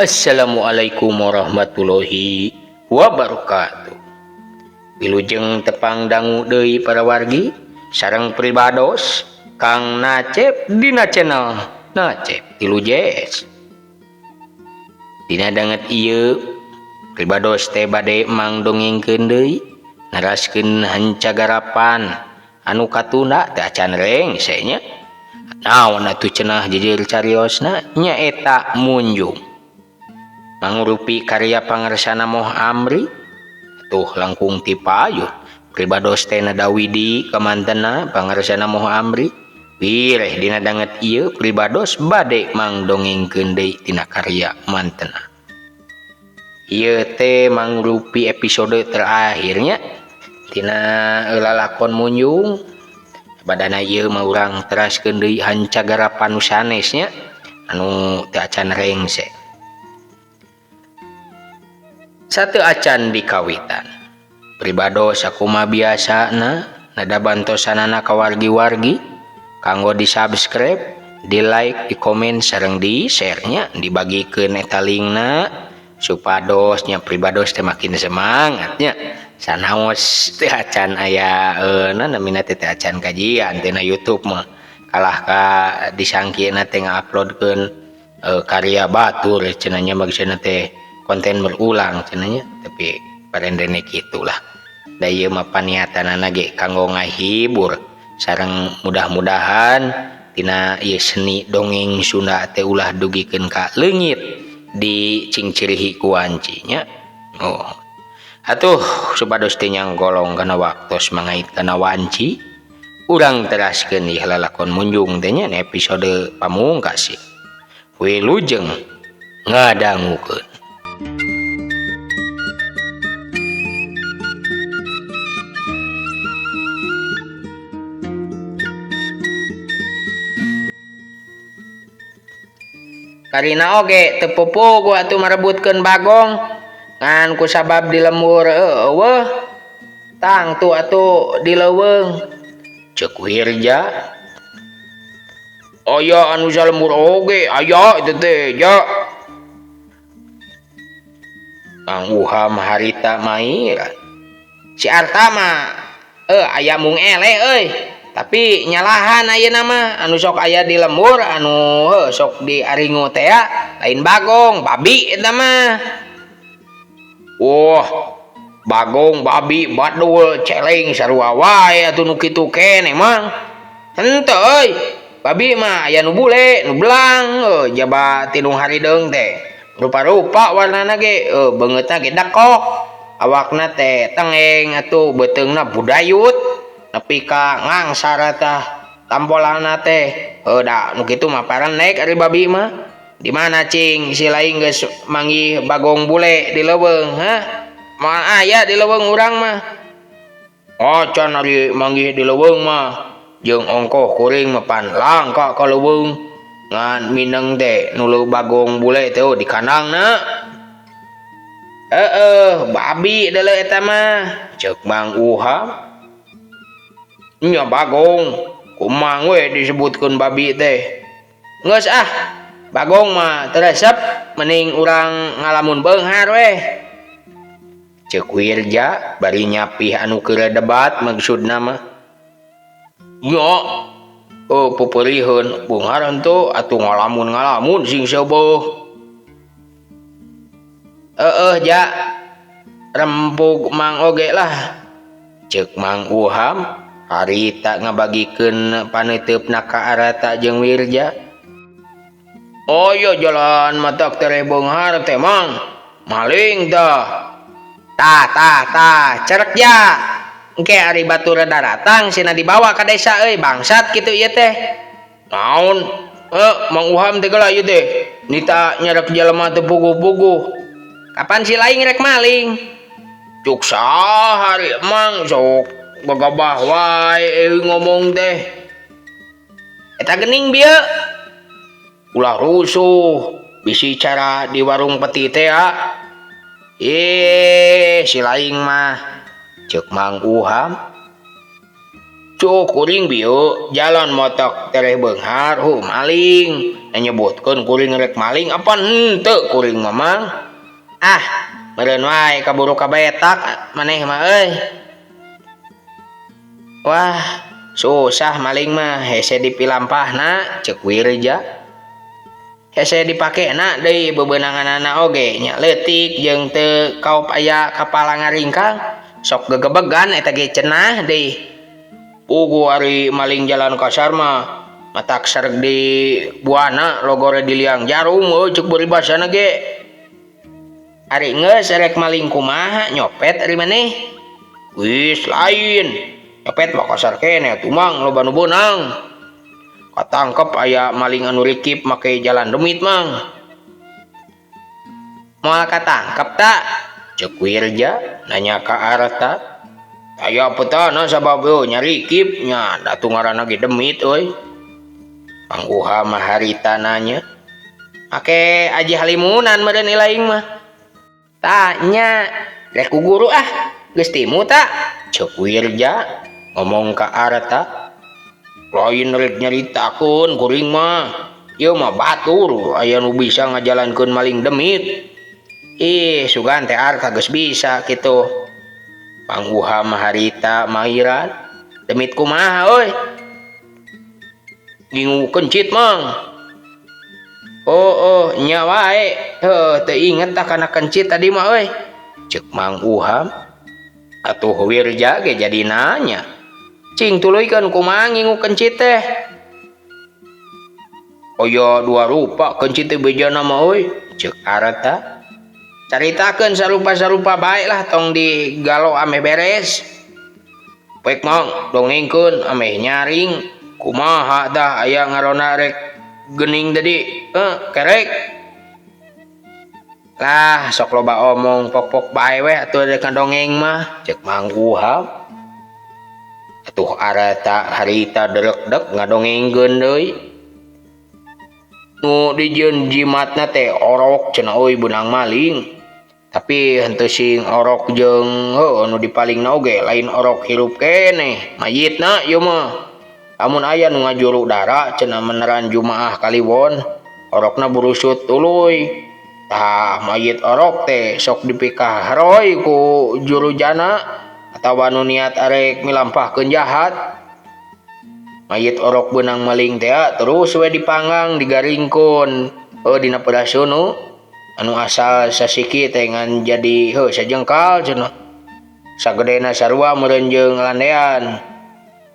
Assalamualaikum warahmatullahi wabarakatuh. Wilujeng tepang dangu deui para wargi sareng pribados Kang Nacep dina channel Nacep Tilu Jes. Dina danget ieu pribados teh bade mangdongengkeun deui naraskeun hancagarapan anu katunda teh acan rengse nya. Naon atuh cenah jejer cariosna nyaeta munjung. Mangrupi karya pangaresana Moh Amri tuh langkung ti payun pribados teh nadawidi kamantena pangaresana Moh Amri wireh dina danget ieu pribados bade mangdongengkeun deui tina karya mantena. Ieu teh mangrupi episode terakhirnya tina lalakon munjung. Badana ieu mah urang teraskeun deui hancagarapan nu sanesnya anu teu acan rengse. Satu acan dikawitan pribados sakumaha biasana nada bantosanana ka wargi-wargi kanggo di subscribe, di like, di komen sareng di share nya dibagikeun eta linkna supados nya pribados teh makin semangat nya sanaos teh acan aya namina teh acan kajian tina YouTube mah kalah ka disangkieuna teh nguploadkeun karya batur cenah nya maksudna teh konten berulang cenanya tapi parendene gitulah da ieu mah paniatanana ge kanggo ngahibur sareng mudah-mudahan tina ieu seni dongeng Sunda teh ulah dugikeun ka leungit di cingcirihi ku wanci nya. Atuh supados teh nyanggolong kana waktos mangait kana wanci urang teraskeun ieu lalakon munjung teh nya episode pamungkas. Wilujeng ngadangukeun. Karina oge teu pupuh atuh marebutkeun bagong ngan kusabab di lembur eueuh tang tu atuh di leuweung ceuk Wirja. Aya anu salembur oge aya itu teh ja. Kang Uham harita mairan si Arta mah aya mung ele euy tapi nyalahan ayeuna mah anu sok aya di lembur anu sok di aringu teh lain bagong babi eta mah. Wah bagong babi badul celeng sarua wae atuh nu kitu keneh mang henteu euy babi mah aya nu bule nu belang jaba ti nu harideung teh rupa-rupa warnana ge beungeutna ge dakok awakna teh tengeng atuh beuteungna budayut nepi ka ngangsar tah tampolanna teh da nu kitu mah parenek ari babi mah. Di mana cing si lain geus manggih bagong bule di leuweung moal aya di leuweung urang mah. Acan ari manggih di leuweung mah jeung ongkoh kuring mah pan langka ka leuweung ngan mineng teh nu leuwih bagong bule teh di kandangna. Babi deuleu eta mah ceuk Mang Uham. Nya bagong kumaha we disebutkeun babi teh. Geus bagong mah teu resep mending urang ngalamun beunghar we ceuk Wirja bari nyapih anu keur debat maksudna mah. Nya pupeurieun beunghar henteu atuh ngalamun sing seueuh. Ja rempug mang oge lah ceuk Mang Uham harita ngabagikeun paneteupna ka Arata jeung Wirja. Oh iya jalan matak tere beunghar teh mang maling tah tah cerek ja engke ari batur daratang cenah dibawa ka desa euy bangsat kitu ieu teh. Naon Mang Uham teh geula ieu teh nita nyerek jelema teu puguh-puguh kapan si laing rek maling cuk sahari mang sok bagabah wae ngomong teh eta geuning bieu ulah rusuh bisi cara di warung peti teh si laing mah ceuk Mang Uham. Kuring bieu jalan motok tereh beunghar maling nyebutkeun kuring rek maling apa henteu kuring mamang meureun wae kaburu kabetak maneh mah euy. Wah susah maling mah hese dipilampahna ceuk Wirja, hese dipakena deui bebeunanganna oge nya leutik jeung teu kaop aya kapala ngaringkang sok gegebegan eta ge cenah deui. Pugu ari maling jalan kasar mah matak sareg di buana logore di liang jarum ceuk beuri basana ge. Ari geus rek maling kumaha nyopet ari maneh? Wis lain. Nyopet mah kasar keneh atuh mang loba nu beunang. Katangkep aya maling anu rikip make jalan demit mang. Moal katangkep tak? Ceuk Wirja nanya ka Arta. Aya petana sabab nyari kip nya datu ngaranna ge demit euy. Mang Uha mah harita nanya. Make aji halimunan meureun ilaing mah. Tanya rek ku guru geus timu tak? Ceuk Wirja ngomong ka Arta. Lain rek nyaritakeun kuring mah. Ieu mah batur aya nu bisa ngajalankeun maling demit. Sugan teh Arta geus bisa kitu. Mang Uha mah harita mairan. Demit kumaha euy? Ngingu kencit mang. Nya wae. Teu inget tak kana kencit tadi mah euy. Ceuk Mang Uha. Atuh Wirja ge jadi nanya. Cing tuluykeun kumaha ngingu kencit teh? Aya dua rupa kencit teh bejana mah euy. Ceuk Arta. Caritakeun sarupa-sarupa bae lah tong digalo ame beres. Poek mang dongengkeun ame nyaring kumaha tah aya ngarona rek geuning tadi. Kerek. Lah sok loba omong pok-pok bae we atuh rek dongeng mah ceuk Mang Uha. Atuh Arta harita derek-dek ngadongengkeun deui. Nu dijieun jimatna teh orok cenah euy beunang maling. Tapi henteu sing orok jeung nu dipalingna oge lain orok hirup keneh mayitna ieu mah. Lamun aya nu ngajuru dara cenah meneran jumaah Kaliwon orokna burusut tuluy. Tah mayit orok teh sok dipikah haroy ku juru jana atawa nu niat arek milampahkeun jahat. Mayit orok beunang maling teh terus we dipanggang digaringkeun dina peudaseun anu asal sasiki teh ngan jadi sajengkal cenah. Sagedena sarua meureun jeung landean.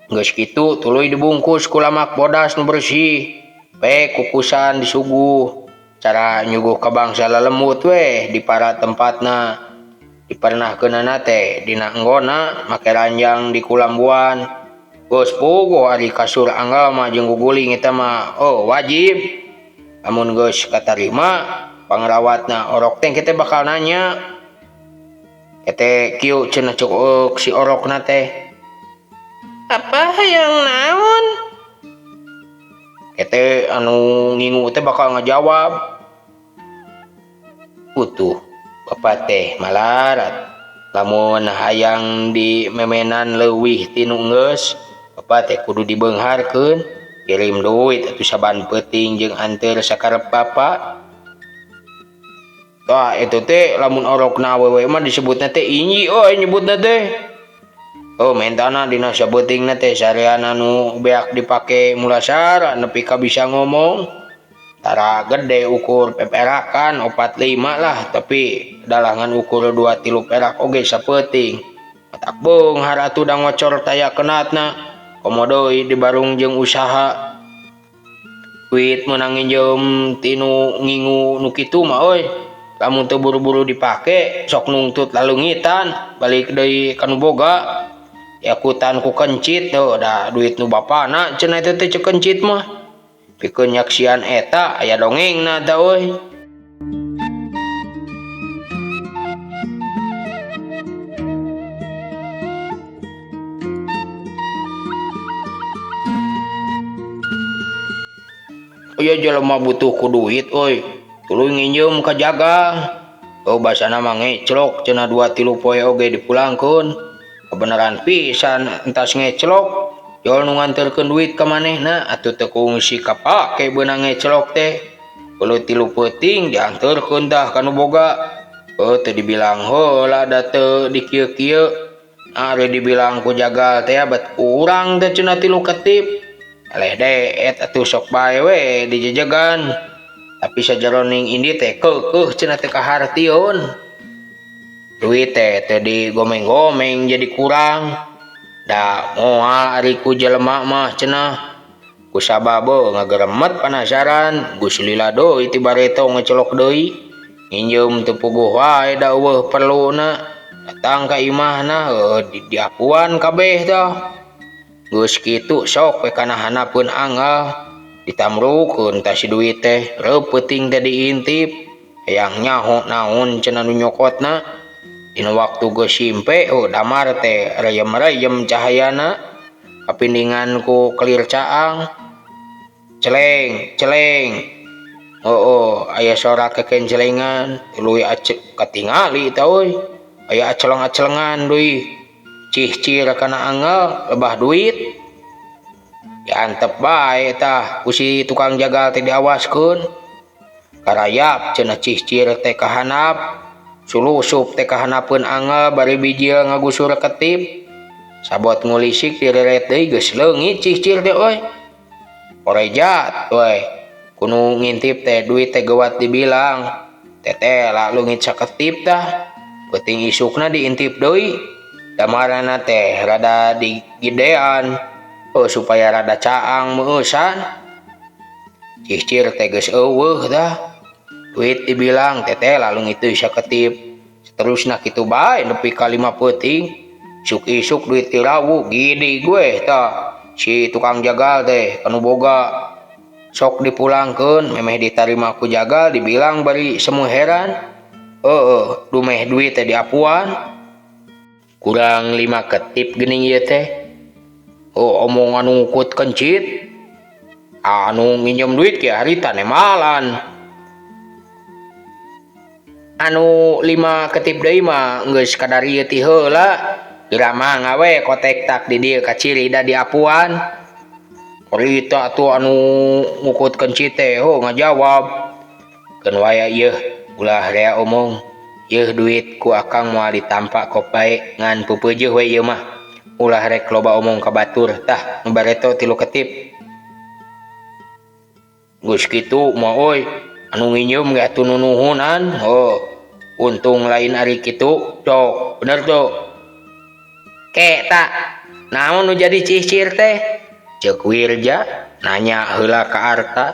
Geus kitu tuluy dibungkus ku lamak bodas nu bersih. Pek kukusan disuguh. Cara nyuguh ka bangsa lalemut we di para tempatna. Dipernahkeunana teh dina enggona make ranjang di kulambuan. Geus puguh ari kasur anggal mah jeung guguling eta mah wajib. Lamun geus katarima pangrawatna orok teh kita bakal nanya. Ete kieu cenah ceuk si orokna teh. Apa hayang naon? Ete anu ngingu teh bakal ngajawab. Utuh Bapak teh malarat. Lamun hayang di memenan leuwih tinu geus, Bapak teh kudu dibeungharkeun. Kirim duit atuh saban peuting jeung anteur sakarep Bapak. Tah itu teh lamun orokna awewe mah disebutna teh inyi nyebutna teh. Mentana dina sabeutingna teh sarean anu beak dipake mulasar nepi ka bisa ngomong. Tara gede ukur peperakan 4-5 lah tapi dalangan ukur 2-3 perak oge sapeuting. Matak beunghar atuh da ngocor taya kenatna. Komodoi di barung jeung usaha. Duit meunang nginjem tinu ngingu nu kitu mah euy. Lamun teu buru-buru dipake sok nungtut lalungitan balik deui kanu boga. Yakutan ku kencit da duit nu bapana cenah teh ceuk kencit mah. Pikeun nyaksian eta aya dongengna da euy. Aya jelema butuh ku duit euy. Tuluy nginjem ka jagang. Basana mah ngeclok cenah 2-3 poe oge dipulangkeun. Kebenaran pisan entas ngeclok. Jol nu nganterkeun duit ka manehna atuh teu kungsi kapake beunang ngecelok teh. Kalau 3 peuting dianterkeun tah ka nu boga. Teu dibilang heula da teu dikieu-kieu. Ari dibilang ku jagal teh bet kurang teh cenah 3 ketip. Eleh deet atuh sok bae we dijejegan. Tapi sajeroning indi teh keukeuh cenah teh kahartieun. Duit teh teu digomeng-gomeng jadi kurang. Da moal ari ku jelema mah cenah. Kusabab ngageremet penasaran, gus lila deui ti bareto ngecelok deui. Nginjem teu puguh wae da eueuh perluna. Datang ka imahna diapuan kabeh tah. Geus kitu sok we kana hanapeun anggal. Ditamrukeun tah si duit teh, reupeting teh diintip. Hayang nyaho naon cenah nu nyokotna. Dina waktu geus simpe damar teh reyem-reyem cahayana. Kapindingan ku kelir caang. Celeng, celeng. Aya sora kekencelengan, tuluy katingali eta euy. Aya aceleng-acelengan deui. Cihcir kana anggal lebah duit. Diantep bae tah ku si tukang jagal teh diawaskeun. Karayap cenah cihcir teh ka handap. Sulusup teh ka handapeun anggal bari bijil ngagusur ketip. Sabot ngulisik direret deui geus leungit cihcir teh euy. Orejat we kudu ngintip teh duit teh geuwat dibilang. Teteh la leungit saketip tah. Peuting isukna diintip deui. Damarana teh rada digidean supaya rada caang meueusan. Cihcir teh geus eueuh tah. Duit dibilang teteh la leungit deui saketip. Seterusna kitu bae nepi ka 5 peuting. Isuk-isuk duit tirawu gidi gue tah. Si tukang jagal teh kanu boga. Sok dipulangkeun memeh ditarima ku jagal dibilang bari semu heran. Dumeh duit teh diapuan. Kurang 5 ketip geuning ieu teh. Omongan anu ngukut kencit. Anu nginjem duit ge harita nemalan. Anu 5 ketip deui mah geus kadarieu ti heula. Irama ngawe kotek tak di dieu kaciri da diapuan. Korita atuh anu ngukut kencit teh ngajawab. Keun waya ieuh ulah rea omong. Ieuh duit ku akang moal ditampa kop bae ngan pupeujeuh we ieu mah. Ulah rek loba omong ka batur tah nu bareto 3 ketip. Geus kitu mah euy anu nginjem ge atuh nunuhunan. Untung lain ari kitu. Cok bener tuh. Keta, naon nu jadi cihcir teh? Ceuk Wirja nanya heula ka Arta.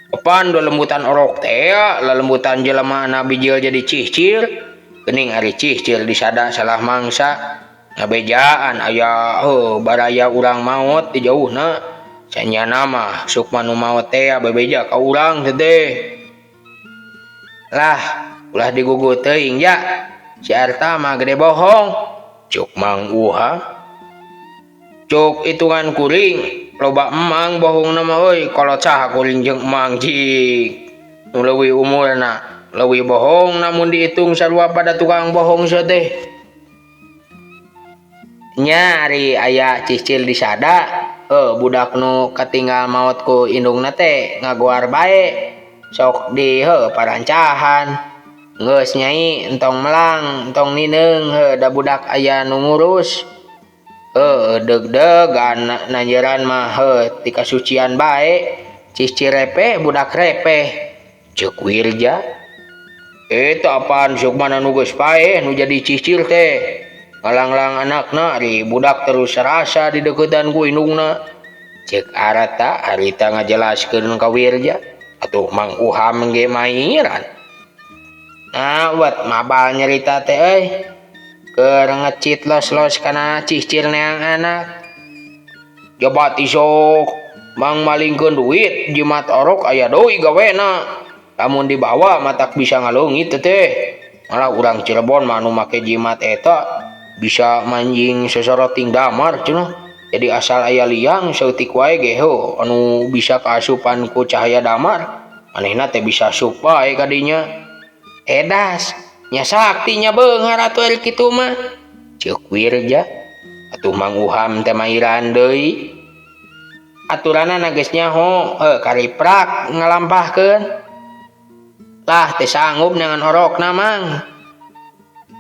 Opan do lembutan orok teh lalembutan jelema na bijil jadi cihcir. Geuning ari cihcir disada salah mangsa. Ngabejaan aya baraya urang maot di jauhna. Sanyana mah sukma nu maot teh bebeja ka urang teh. Lah, ulah digugu teuing ya. Si Arta mah gede bohong. Cuk Mang Uha. Cuk hitungan kuring. Loba emang bohong nama euy. Kolot saha kuring jeung emang jing. Nu leuwih umurna. Leuwih bohong namun dihitung sarua pada tukang bohong sia teh. Nya ari aya cicil disada. Budak nu katinggal maot ku indungna teh ngagoar bae. Sok di parancahan. Geus nyai entong melang entong nineung da budak aya nu ngurus. Deg-degan nanjeran mah ti kasucian bae. Cicir repeh budak repeh. Ceuk Wirja. Eta apaan sukmana nu geus paeh nu jadi cicir teh. Ngalang-lang anakna ari budak terus rasa di deukeutan ku indungna. Ceuk Arta harita ngajelaskeun ka Wirja. Atuh Mang Uha mengge mairan. Nah, buat mabal nyerita teh euy. Keur ngecit los-los kana cicir neang anak. Jabat isok mang malingkeun duit jimat orok aya deui gawena. Lamun dibawa matak bisa ngaleungit teh. Malah urang Cirebon mah nu make jimat eta bisa manjing sesoroting damar cenah. Jadi asal aya liang saeutik wae ge anu bisa kaasupan ku cahaya damar. Manehna teh bisa asup wae ka dinya. Edas nya sakti nya beunghar atuh ari kitu mah. Ceuk Wirja. atuh Mang Uham teh mairan deui. Aturana geus nyaho kariprak ngalampahkeun. Lah teu sanggup dengan orokna Mang.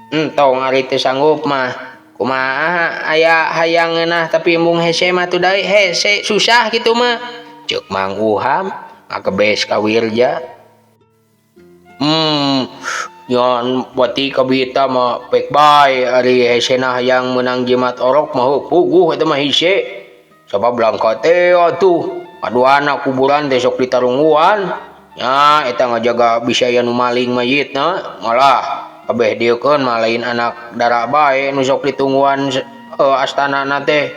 Entong ari teu sanggup mah kumaha aya hayang ngeunah tapi embung hese mah tuh deui hese susah kitu mah. Ceuk Mang Uham ngagebes ka Wirja. Nyon bati kabita mah pek bae ari hesena hayang menang jimat orok mah puguh eta mah hise. Sabab langka teh atuh aduana kuburan teh sok ditarungguan. Nya eta ngajaga bisaya nu maling mayitna malah kabeh dieukeun mah lain anak dara bae nu sok ditungguan astanana teh.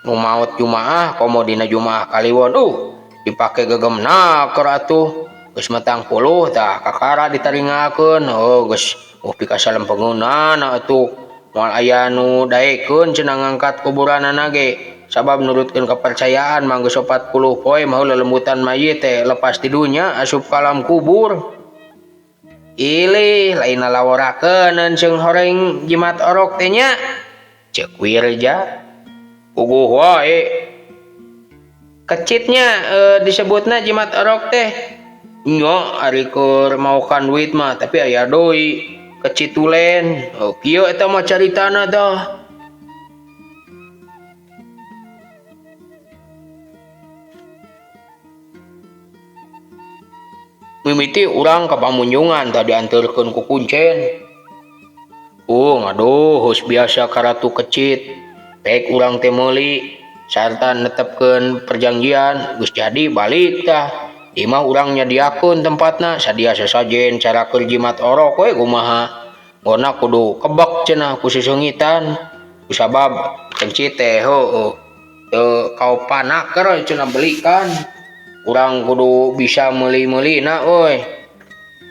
Nu maot jumaah komo dina jumaah kaliwon dipake gegemna keur atuh. Geus matang puluh tah kakara ditaringakeun geus pika salempengeunana atuh moal aya nu daekeun cenah ngangkat kuburanana ge sabab nurutkeun kepercayaan mah geus 40 poe mah lelembutan mayit teh lepas ti dunya asup ka alam kubur. Ilih lain laworakeun ceung horeng jimat orok teh nya ceuk Wirja. Puguh wae kecitnya disebutna jimat orok teh. Nya ari keur maokan duit mah tapi aya doi kecit tulen. Kieu eta mah caritana tah. Mimiti urang ka pamunjungan tah dianteurkeun ku kuncen. Ngaduh geus biasa ka ratu kecit. Pek urang teh meuli sarta netepkeun perjanjian geus jadi balik tah. Imah urang nyadiakeun tempatna sadia sasajen cara keur jimat orok we kumaha. Ngona kudu kebek cenah ku seseungitan. Kusabab kencit teh teu kaopanaker cenah belikan. Urang kudu bisa meuli-meulina euy.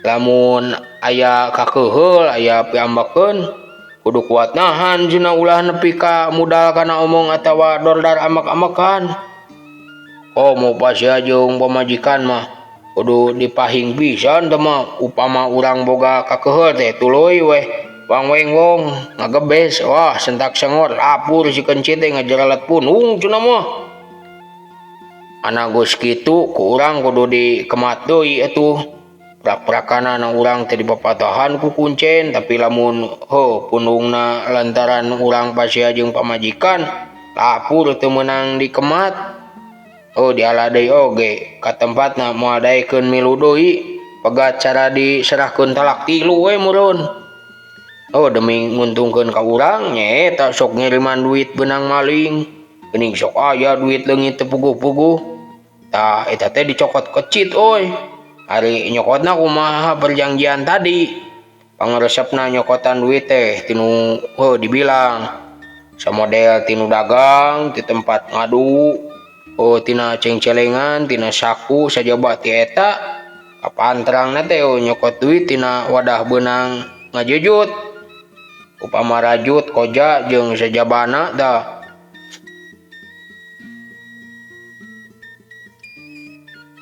Lamun aya kakeuheul aya piambekeun kudu kuat nahan cenah ulah nepi ka modal kana omong atawa dordar amek-amekan. Mau pasea jeung pamajikan mah kudu dipahing pisan teh mah upama urang boga kakeuheul teh tuluy weh wangwenggong ngagebes wah sentak sengor lapur si kencit teh ngajeralet punung cenah mah. Ana geus kitu ku urang kudu dikemat deui atuh. Prak-prakanana urang teh dipapatahan ku kuncen tapi lamun punungna lantaran urang pasea jeung pamajikan lapur teu meunang dikemat. Diala deui oge ka tempatna moal daekeun milu deui pegat cara diserahkeun talak 3 we meureun. Demi nguntungkeun ka urang nya eta sok ngiriman duit beunang maling geuning sok aya duit leungit teu puguh-puguh. Tah eta teh dicokot kecit ari nyokotna kumaha perjanjian tadi. Pangaresepna nyokotan duit teh tinu dibilang samodel tinu dagang ti tempat ngadu tina cengcelengan tina saku sajaba ti eta kapanterangna teh nyokot duit tina wadah beunang ngajujut upama rajut koja jeung sajabana tah.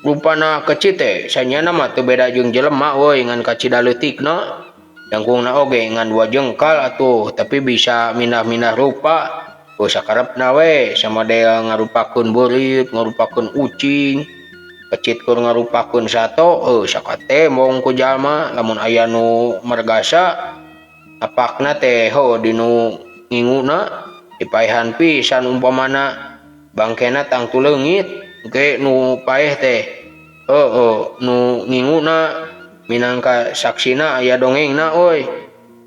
Rupana kecit teh sanyana mah teu beda jeung jelema ngan kacida leutikna. Jangkungna oge ngan 2 jengkal atuh tapi bisa mindah-mindah rupa. Sakarepna we samodel ngarupakeun beurit ngarupakeun ucing. Kecit keur ngarupakeun sato sakate mong ku jalma lamun aya nu margasa apakna teh dinu nginguna dipaehan pisan umpamana bangkena tangtu leungit engke nu paeh teh nu nginguna minangka saksina aya dongengna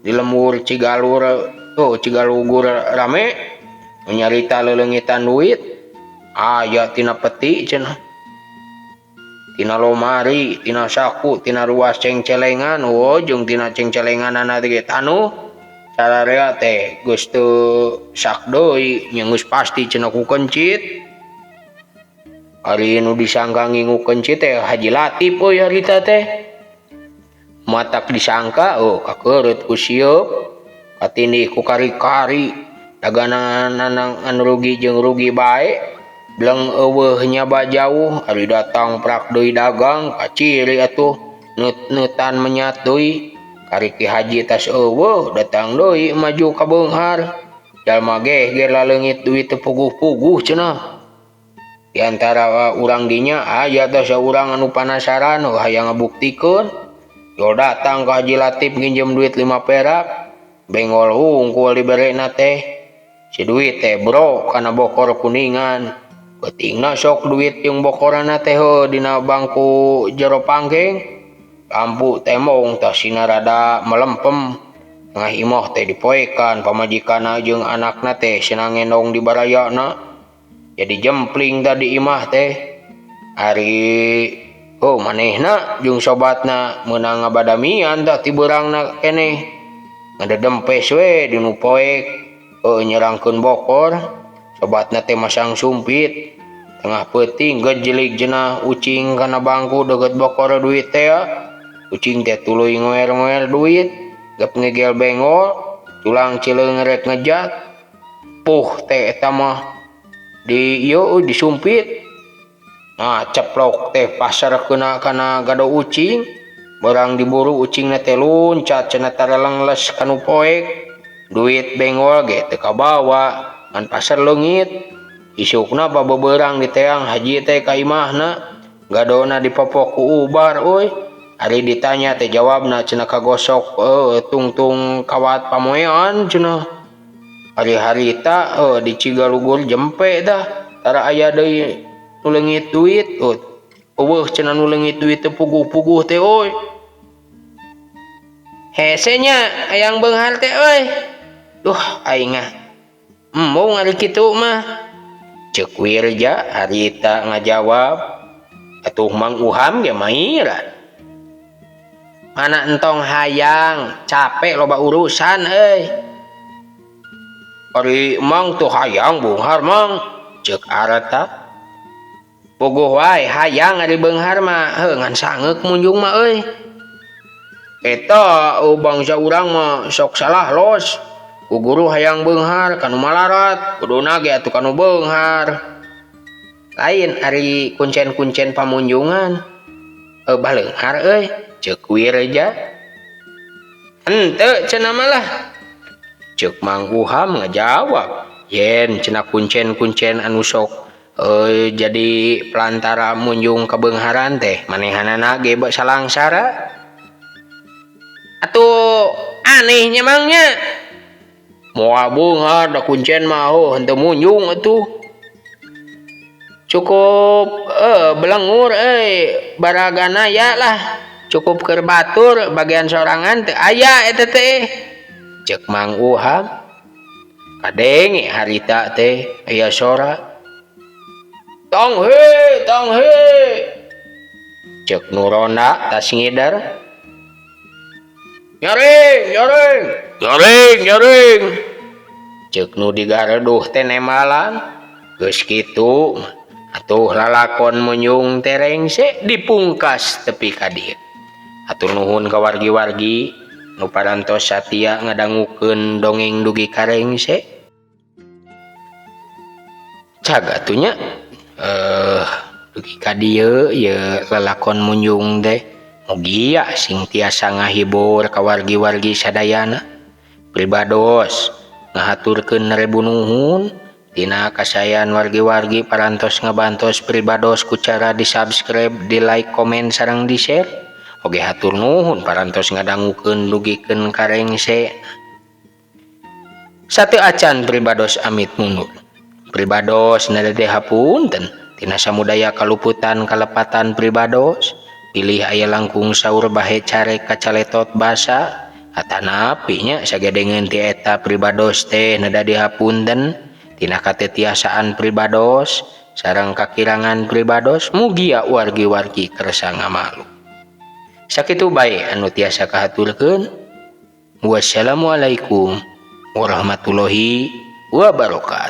di lembur Cigalugur rame nyarita leuleugitan duit aya tina peti cenah tina lomari tina saku tina ruas cengcelengan jeung tina cengcelenganana ge tanuh sararea teh geus teu sak deui nya geus pasti cenah ku kencit. Ari nu disangka ngingu kencit teh Haji Latif harita teh matak disangka kakeureut ku sieup katindih ku kari-kari dagana nanang anu rugi jeung rugi bae bleng eueuh nyaba jauh ari datang prak deui dagang kaciri atuh neut-neutan menyat deui kari Ki Haji tas eueuh datang deui maju ka beunghar jalma ge laleungit duit teu puguh-puguh cenah. Di antara urang dinya aya teh saurang anu panasaran hayang ngabuktikeun. Yo datang ka Haji Latif nginjem duit 5 perak, bengol hungkul diberena teh. Si duit teh bro kana bokor kuningan. Pentingna sok duit jeung bokorana teh dina bangku jero panggeng. Lampu temong tah sina rada melempem. Tengah imoh teh dipoekan pamajikanna jeung anakna teh cenah ngendong di barayana. Jadi jempling tadi imah teh. Ari manehna jeung sobatna meunang ngabadamian tah ti beurangna keneh. Ngadedempes we dinu poek nyerangkeun bokor. Sobatna teh masang sumpit. Tengah peuting gejlik cenah ucing kana bangku deukeut bokor duit teh. Ucing teh tuluy ngoel-ngoel duit, gep ngegel bengol, tulang cileung rek ngejat. Puh teh eta mah disumpit. Nah ceplok teh pasar kana gado ucing. Barang diburu ucingna teh luncat cenah tarelengles kanu poek. Duit bengol ge teu kabawa ngan pasar leungit. Isukna babebeurang diteang haji teh ka imahna. Gadona dipopok ku ubar euy. Ari ditanya teh jawabna cenah kagosok tungtung kawat pamoean cenah. Ari harita di Cigalugur jempe dah tara aya deui nu leungit duit. Eueuh cenah nu leungit duit teh puguh-puguh teh euy. Hese nya hayang beunghar teh euy. Duh aing embung ari kitu mah. Ceuk Wirja harita ngajawab, atuh Mang Uham ge mairan. Mana entong hayang, capek loba urusan euy. Ari Mang tuh hayang beunghar Mang, ceuk Areta. Puguh wae hayang ari beunghar mah, ngan sangeuk munjung mah euy. Eta bangsa urang mah sok salah los. Ku guru hayang beunghar kanu malarat, kuduna ge atuh kanu beunghar. Lain ari kuncen-kuncen pamunjungan. Baleunghar euy, ceuk Wirja. Henteu cenah malah. Ceuk Mang Uham ngajawab, yen cenah kuncen-kuncen anu sok jadi pelantara munjung kebeungharan teh manehanana ge salangsara. Atuh anehnya Mangnya. Moal beunghar da kuncen mah henteu munjung atuh. Cukup belengur baragana ya lah. Cukup keur batur bagian sorangan teu aya eta teh. Ceuk Mang Uham. Kadenge harita teh aya sora. Tong he. Ceuk nu ronda tas ngidar. Nyaring. Ceuk nu digareduh teh nemalan. Geus kitu atuh lalakon munjung terengse dipungkas tepi ka dieu. Hatur nuhun ka wargi-wargi nu parantos satia ngadangukeun dongeng dugi karengse. Cagatunya dugi ka dieu ye lalakon munjung teh mugi sing tiasa ngahibur ka wargi-wargi sadayana. Pribados ngahaturkeun rebu nuhun tina kasayan wargi-wargi parantos ngabantos pribados ku cara di-subscribe, di-like, komen sareng di-share. Oge hatur nuhun parantos ngadangukeun dugikeun karengse. Sateu acan pribados amit mundur. Pribados nadade hapunten tina samudaya kaluputan kalepatan pribados. Pilih aya langkung saur bahe carek kacaletot basa. Hatanapi nya sagedengeun ti eta pribados teh nadade hapunten tina katetiasaan pribados sareng kakirangan pribados. Mugi wargi-wargi kersa ngamalu. Sakitu bae anu tiasa kahaturkeun. Wassalamualaikum warahmatullahi wabarakatuh.